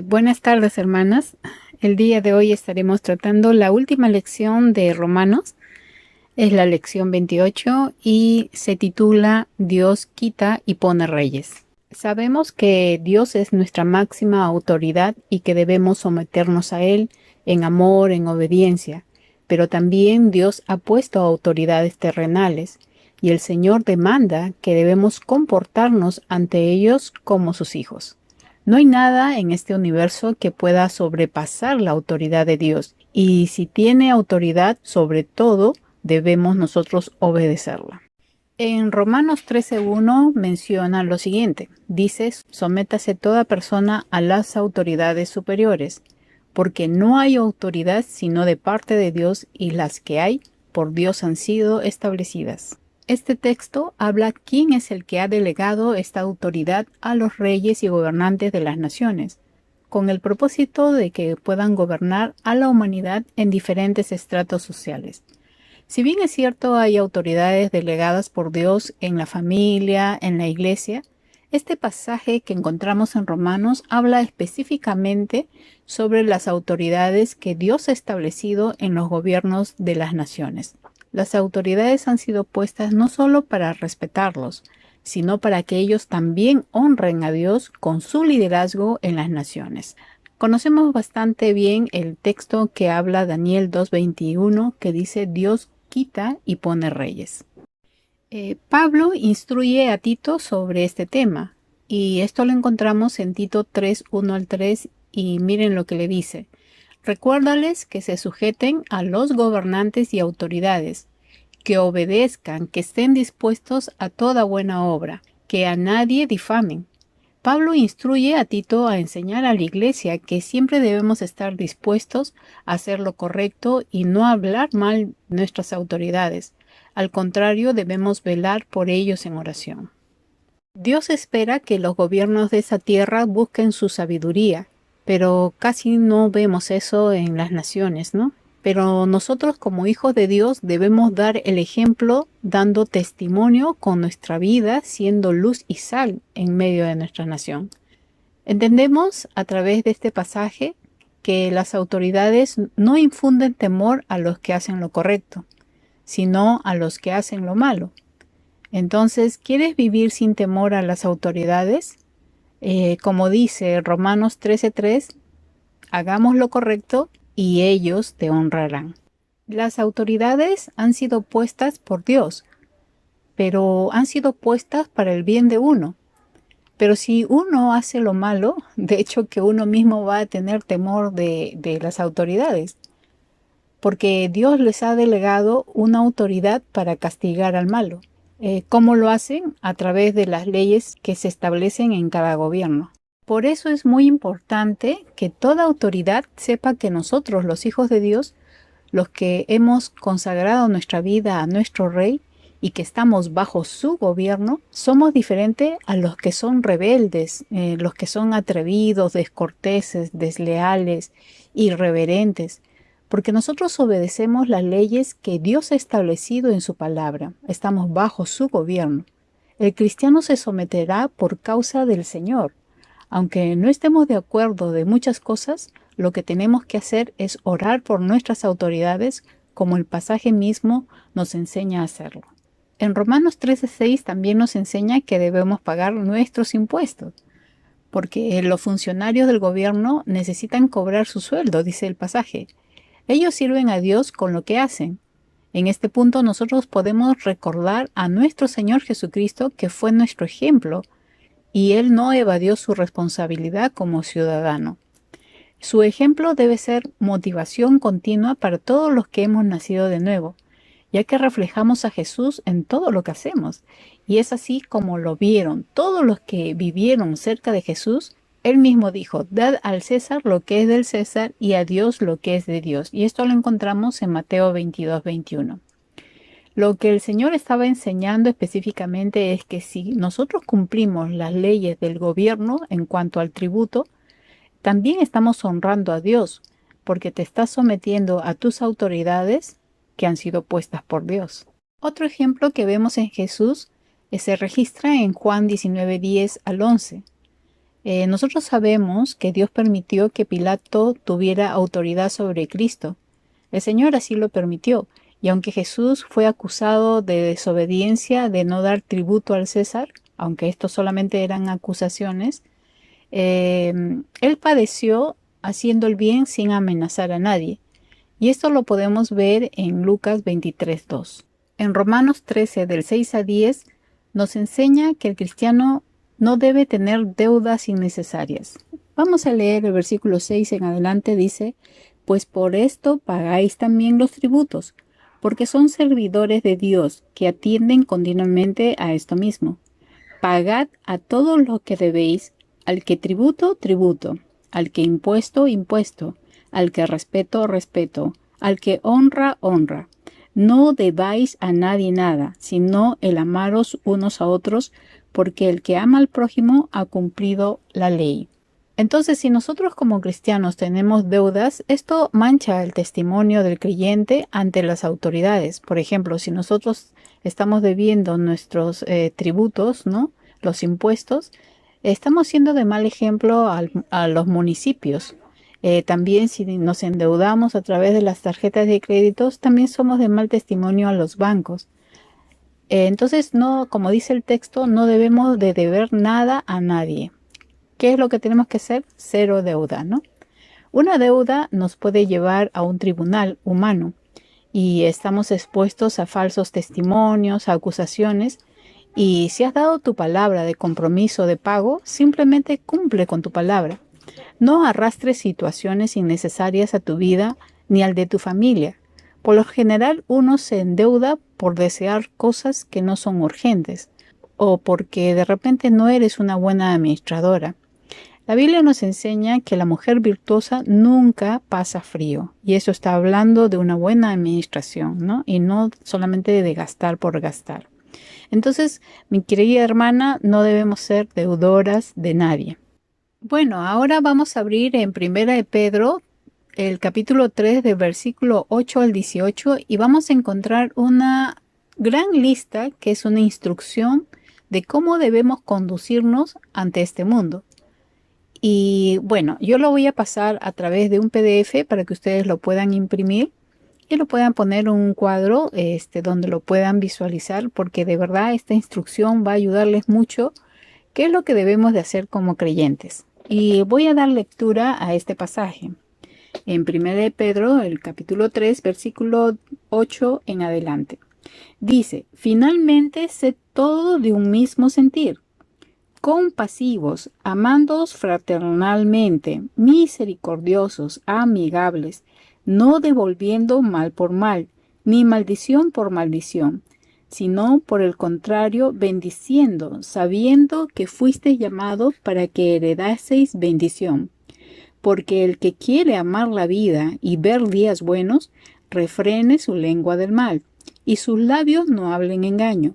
Buenas tardes, hermanas. El día de hoy estaremos tratando la última lección de Romanos. Es la lección 28 y se titula Dios quita y pone reyes. Sabemos que Dios es nuestra máxima autoridad y que debemos someternos a Él en amor, en obediencia. Pero también Dios ha puesto autoridades terrenales y el Señor demanda que debemos comportarnos ante ellos como sus hijos. No hay nada en este universo que pueda sobrepasar la autoridad de Dios, y si tiene autoridad sobre todo, debemos nosotros obedecerla. En Romanos 13:1 menciona lo siguiente. Dice, sométase toda persona a las autoridades superiores, porque no hay autoridad sino de parte de Dios, y las que hay por Dios han sido establecidas. Este texto habla quién es el que ha delegado esta autoridad a los reyes y gobernantes de las naciones, con el propósito de que puedan gobernar a la humanidad en diferentes estratos sociales. Si bien es cierto hay autoridades delegadas por Dios en la familia, en la iglesia, este pasaje que encontramos en Romanos habla específicamente sobre las autoridades que Dios ha establecido en los gobiernos de las naciones. Las autoridades han sido puestas no solo para respetarlos, sino para que ellos también honren a Dios con su liderazgo en las naciones. Conocemos bastante bien el texto que habla Daniel 2:21, que dice Dios quita y pone reyes. Pablo instruye a Tito sobre este tema, y esto lo encontramos en Tito 3:1-3, y miren lo que le dice. Recuérdales que se sujeten a los gobernantes y autoridades, que obedezcan, que estén dispuestos a toda buena obra, que a nadie difamen. Pablo instruye a Tito a enseñar a la iglesia que siempre debemos estar dispuestos a hacer lo correcto y no hablar mal de nuestras autoridades. Al contrario, debemos velar por ellos en oración. Dios espera que los gobiernos de esa tierra busquen su sabiduría, pero casi no vemos eso en las naciones, ¿no? Pero nosotros como hijos de Dios debemos dar el ejemplo dando testimonio con nuestra vida, siendo luz y sal en medio de nuestra nación. Entendemos a través de este pasaje que las autoridades no infunden temor a los que hacen lo correcto, sino a los que hacen lo malo. Entonces, ¿quieres vivir sin temor a las autoridades? Como dice Romanos 13:3, hagamos lo correcto y ellos te honrarán. Las autoridades han sido puestas por Dios, pero han sido puestas para el bien de uno. Pero si uno hace lo malo, de hecho que uno mismo va a tener temor de las autoridades, porque Dios les ha delegado una autoridad para castigar al malo. ¿Cómo lo hacen? A través de las leyes que se establecen en cada gobierno. Por eso es muy importante que toda autoridad sepa que nosotros, los hijos de Dios, los que hemos consagrado nuestra vida a nuestro Rey y que estamos bajo su gobierno, somos diferentes a los que son rebeldes, los que son atrevidos, descorteses, desleales, irreverentes, porque nosotros obedecemos las leyes que Dios ha establecido en su palabra. Estamos bajo su gobierno. El cristiano se someterá por causa del Señor. Aunque no estemos de acuerdo de muchas cosas, lo que tenemos que hacer es orar por nuestras autoridades, como el pasaje mismo nos enseña a hacerlo. En Romanos 13:6 también nos enseña que debemos pagar nuestros impuestos, porque los funcionarios del gobierno necesitan cobrar su sueldo, dice el pasaje. Ellos sirven a Dios con lo que hacen. En este punto nosotros podemos recordar a nuestro Señor Jesucristo, que fue nuestro ejemplo, y Él no evadió su responsabilidad como ciudadano. Su ejemplo debe ser motivación continua para todos los que hemos nacido de nuevo, ya que reflejamos a Jesús en todo lo que hacemos. Y es así como lo vieron todos los que vivieron cerca de Jesús. Él mismo dijo, dad al César lo que es del César y a Dios lo que es de Dios. Y esto lo encontramos en Mateo 22:21. Lo que el Señor estaba enseñando específicamente es que si nosotros cumplimos las leyes del gobierno en cuanto al tributo, también estamos honrando a Dios, porque te estás sometiendo a tus autoridades que han sido puestas por Dios. Otro ejemplo que vemos en Jesús se registra en Juan 19:10-11. Nosotros sabemos que Dios permitió que Pilato tuviera autoridad sobre Cristo. El Señor así lo permitió. Y aunque Jesús fue acusado de desobediencia, de no dar tributo al César, aunque esto solamente eran acusaciones, eh, él padeció haciendo el bien sin amenazar a nadie. Y esto lo podemos ver en Lucas 23:2. En Romanos 13, del 6 a 10, nos enseña que el cristiano no debe tener deudas innecesarias. Vamos a leer el versículo 6 en adelante, dice, pues por esto pagáis también los tributos, porque son servidores de Dios que atienden continuamente a esto mismo. Pagad a todo lo que debéis, al que tributo, tributo, al que impuesto, impuesto, al que respeto, respeto, al que honra, honra. No debáis a nadie nada, sino el amaros unos a otros, porque el que ama al prójimo ha cumplido la ley. Entonces, si nosotros como cristianos tenemos deudas, esto mancha el testimonio del creyente ante las autoridades. Por ejemplo, si nosotros estamos debiendo nuestros tributos, ¿no? Los impuestos, estamos siendo de mal ejemplo a los municipios. También si nos endeudamos a través de las tarjetas de créditos, también somos de mal testimonio a los bancos. Entonces, no, como dice el texto, no debemos de deber nada a nadie. ¿Qué es lo que tenemos que hacer? Cero deuda, ¿no? Una deuda nos puede llevar a un tribunal humano y estamos expuestos a falsos testimonios, a acusaciones. Y si has dado tu palabra de compromiso de pago, simplemente cumple con tu palabra. No arrastres situaciones innecesarias a tu vida ni al de tu familia. Por lo general, uno se endeuda por desear cosas que no son urgentes o porque de repente no eres una buena administradora. La Biblia nos enseña que la mujer virtuosa nunca pasa frío, y eso está hablando de una buena administración, ¿no? Y no solamente de gastar por gastar. Entonces, mi querida hermana, no debemos ser deudoras de nadie. Bueno, ahora vamos a abrir en Primera de Pedro, el capítulo 3, del versículo 8 al 18, y vamos a encontrar una gran lista que es una instrucción de cómo debemos conducirnos ante este mundo. Y bueno, yo lo voy a pasar a través de un PDF para que ustedes lo puedan imprimir y lo puedan poner en un cuadro donde lo puedan visualizar, porque de verdad esta instrucción va a ayudarles mucho qué es lo que debemos de hacer como creyentes. Y voy a dar lectura a este pasaje. En 1 de Pedro, el capítulo 3, versículo 8 en adelante. Dice, finalmente sed todo de un mismo sentir, compasivos, amándoos fraternalmente, misericordiosos, amigables, no devolviendo mal por mal, ni maldición por maldición, sino por el contrario, bendiciendo, sabiendo que fuisteis llamados para que heredaseis bendición. Porque el que quiere amar la vida y ver días buenos, refrene su lengua del mal, y sus labios no hablen engaño.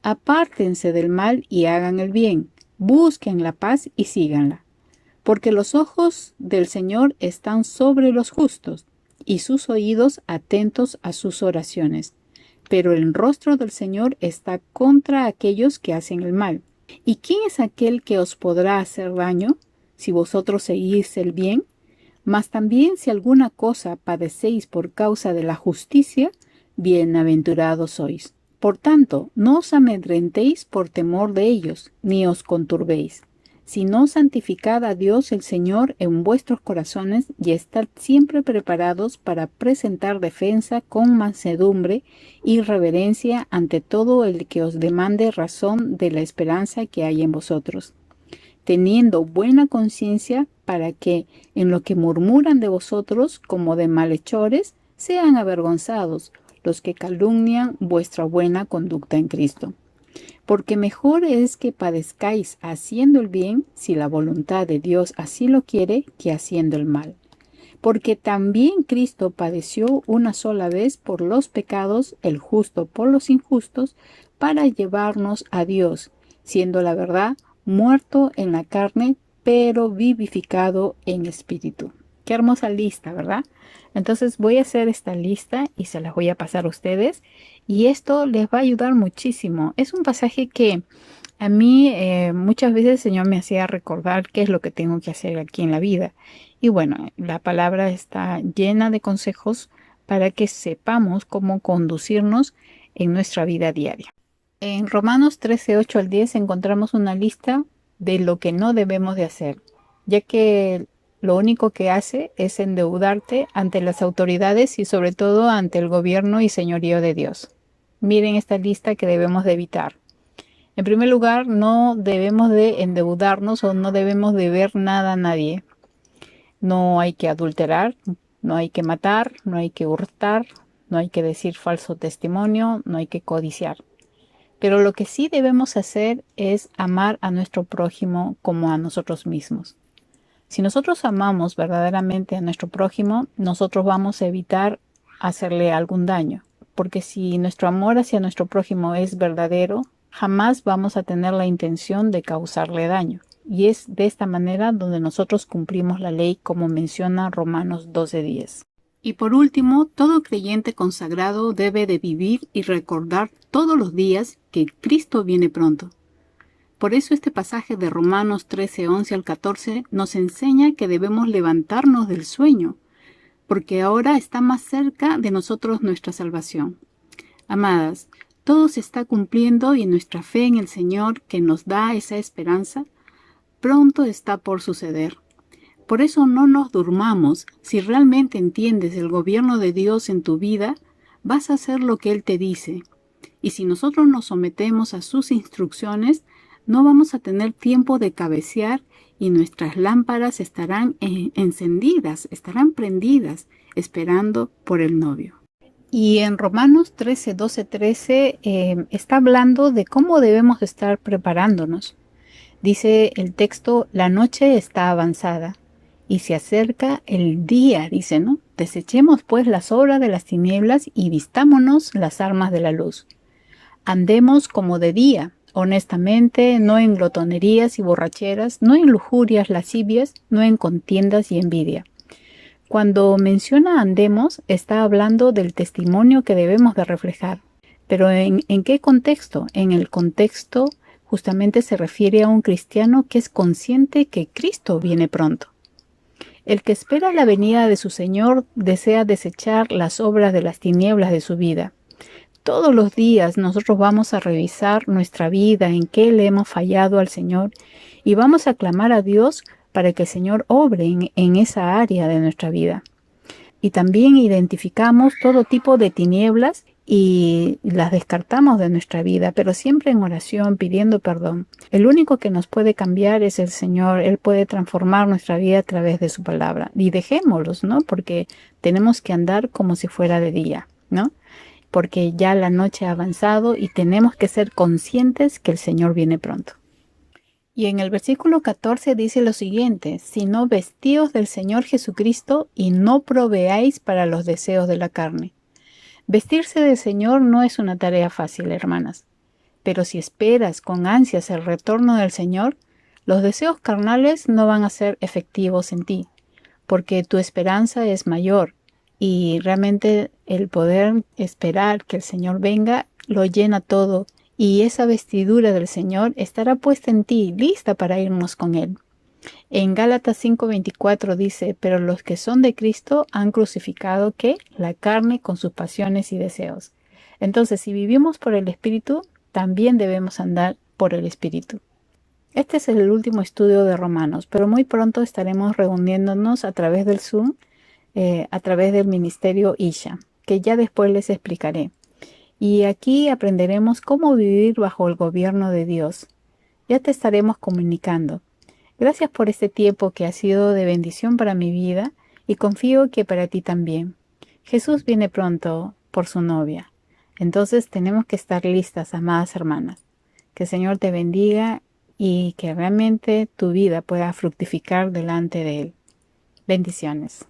Apártense del mal y hagan el bien. Busquen la paz y síganla, porque los ojos del Señor están sobre los justos y sus oídos atentos a sus oraciones. Pero el rostro del Señor está contra aquellos que hacen el mal. ¿Y quién es aquel que os podrá hacer daño si vosotros seguís el bien? Mas también si alguna cosa padecéis por causa de la justicia, bienaventurados sois. Por tanto, no os amedrentéis por temor de ellos, ni os conturbéis, sino santificad a Dios el Señor en vuestros corazones y estad siempre preparados para presentar defensa con mansedumbre y reverencia ante todo el que os demande razón de la esperanza que hay en vosotros, teniendo buena conciencia para que en lo que murmuran de vosotros como de malhechores sean avergonzados los que calumnian vuestra buena conducta en Cristo. Porque mejor es que padezcáis haciendo el bien, si la voluntad de Dios así lo quiere, que haciendo el mal. Porque también Cristo padeció una sola vez por los pecados, el justo por los injustos, para llevarnos a Dios, siendo la verdad muerto en la carne, pero vivificado en espíritu. Qué hermosa lista, ¿verdad? Entonces voy a hacer esta lista y se las voy a pasar a ustedes y esto les va a ayudar muchísimo. Es un pasaje que A mí muchas veces el Señor me hacía recordar qué es lo que tengo que hacer aquí en la vida. Y bueno, la palabra está llena de consejos para que sepamos cómo conducirnos en nuestra vida diaria. En Romanos 13, 8 al 10 encontramos una lista de lo que no debemos de hacer, ya que lo único que hace es endeudarte ante las autoridades y sobre todo ante el gobierno y señorío de Dios. Miren esta lista que debemos de evitar. En primer lugar, no debemos de endeudarnos o no debemos de ver nada a nadie. No hay que adulterar, no hay que matar, no hay que hurtar, no hay que decir falso testimonio, no hay que codiciar. Pero lo que sí debemos hacer es amar a nuestro prójimo como a nosotros mismos. Si nosotros amamos verdaderamente a nuestro prójimo, nosotros vamos a evitar hacerle algún daño. Porque si nuestro amor hacia nuestro prójimo es verdadero, jamás vamos a tener la intención de causarle daño. Y es de esta manera donde nosotros cumplimos la ley como menciona Romanos 12:10. Y por último, todo creyente consagrado debe de vivir y recordar todos los días que Cristo viene pronto. Por eso este pasaje de Romanos 13, 11 al 14 nos enseña que debemos levantarnos del sueño, porque ahora está más cerca de nosotros nuestra salvación. Amadas, todo se está cumpliendo y nuestra fe en el Señor, que nos da esa esperanza, pronto está por suceder. Por eso no nos durmamos. Si realmente entiendes el gobierno de Dios en tu vida, vas a hacer lo que Él te dice. Y si nosotros nos sometemos a sus instrucciones, no vamos a tener tiempo de cabecear y nuestras lámparas estarán encendidas, estarán prendidas, esperando por el novio. Y en Romanos 13, 12, 13 está hablando de cómo debemos estar preparándonos. Dice el texto, la noche está avanzada y se acerca el día, dice, ¿no? Desechemos pues las obras de las tinieblas y vistámonos las armas de la luz. Andemos como de día, honestamente, no en glotonerías y borracheras, no en lujurias lascivias, no en contiendas y envidia. Cuando menciona andemos, está hablando del testimonio que debemos de reflejar. Pero ¿en qué contexto? En el contexto justamente se refiere a un cristiano que es consciente que Cristo viene pronto. El que espera la venida de su Señor desea desechar las obras de las tinieblas de su vida. Todos los días nosotros vamos a revisar nuestra vida, en qué le hemos fallado al Señor y vamos a clamar a Dios para que el Señor obre en esa área de nuestra vida. Y también identificamos todo tipo de tinieblas y las descartamos de nuestra vida, pero siempre en oración, pidiendo perdón. El único que nos puede cambiar es el Señor. Él puede transformar nuestra vida a través de su palabra. Y dejémoslos, ¿no? Porque tenemos que andar como si fuera de día, ¿no? Porque ya la noche ha avanzado y tenemos que ser conscientes que el Señor viene pronto. Y en el versículo 14 dice lo siguiente, sino vestíos del Señor Jesucristo y no proveáis para los deseos de la carne. Vestirse del Señor no es una tarea fácil, hermanas, pero si esperas con ansias el retorno del Señor, los deseos carnales no van a ser efectivos en ti, porque tu esperanza es mayor y realmente el poder esperar que el Señor venga lo llena todo y esa vestidura del Señor estará puesta en ti, lista para irnos con Él. En Gálatas 5:24 dice, pero los que son de Cristo han crucificado ¿qué? La carne con sus pasiones y deseos. Entonces, si vivimos por el Espíritu, también debemos andar por el Espíritu. Este es el último estudio de Romanos, pero muy pronto estaremos reuniéndonos a través del Zoom, a través del ministerio Isha, que ya después les explicaré. Y aquí aprenderemos cómo vivir bajo el gobierno de Dios. Ya te estaremos comunicando. Gracias por este tiempo que ha sido de bendición para mi vida y confío que para ti también. Jesús viene pronto por su novia. Entonces tenemos que estar listas, amadas hermanas. Que el Señor te bendiga y que realmente tu vida pueda fructificar delante de Él. Bendiciones.